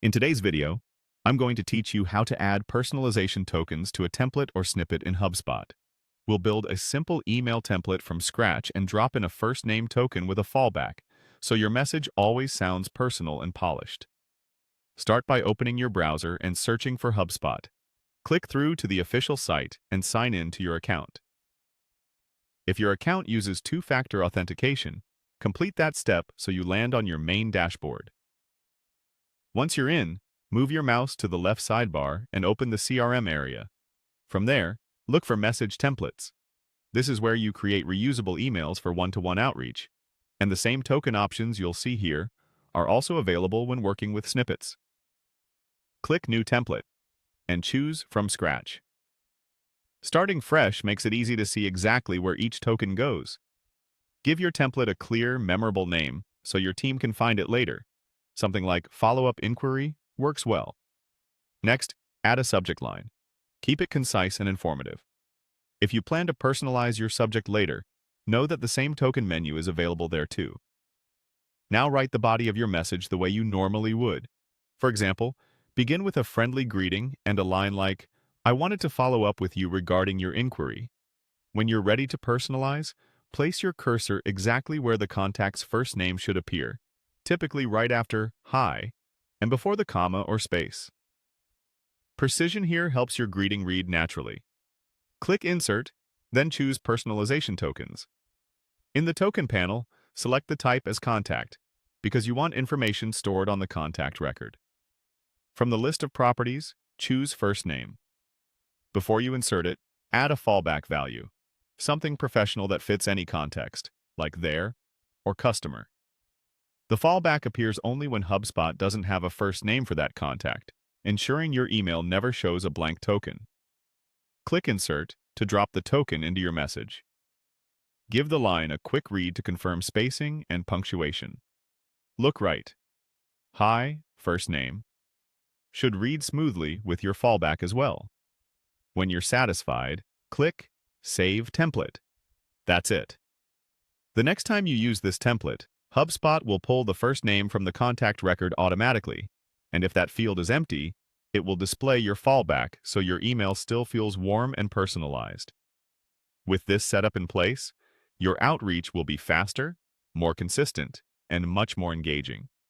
In today's video, I'm going to teach you how to add personalization tokens to a template or snippet in HubSpot. We'll build a simple email template from scratch and drop in a first name token with a fallback, so your message always sounds personal and polished. Start by opening your browser and searching for HubSpot. Click through to the official site and sign in to your account. If your account uses two-factor authentication, complete that step so you land on your main dashboard. Once you're in, move your mouse to the left sidebar and open the CRM area. From there, look for Message Templates. This is where you create reusable emails for one-to-one outreach, and the same token options you'll see here are also available when working with snippets. Click New Template and choose From Scratch. Starting fresh makes it easy to see exactly where each token goes. Give your template a clear, memorable name so your team can find it later. Something like follow-up inquiry works well. Next, add a subject line. Keep it concise and informative. If you plan to personalize your subject later, know that the same token menu is available there too. Now write the body of your message the way you normally would. For example, begin with a friendly greeting and a line like, "I wanted to follow up with you regarding your inquiry." When you're ready to personalize, place your cursor exactly where the contact's first name should appear, typically right after "Hi" and before the comma or space. Precision here helps your greeting read naturally. Click Insert, then choose Personalization Tokens. In the Token panel, select the type as Contact, because you want information stored on the contact record. From the list of properties, choose First Name. Before you insert it, add a fallback value, something professional that fits any context, like "their" or "customer." The fallback appears only when HubSpot doesn't have a first name for that contact, ensuring your email never shows a blank token. Click Insert to drop the token into your message. Give the line a quick read to confirm spacing and punctuation. Look right. "Hi, first name" should read smoothly with your fallback as well. When you're satisfied, click Save Template. That's it. The next time you use this template, HubSpot will pull the first name from the contact record automatically, and if that field is empty, it will display your fallback so your email still feels warm and personalized. With this setup in place, your outreach will be faster, more consistent, and much more engaging.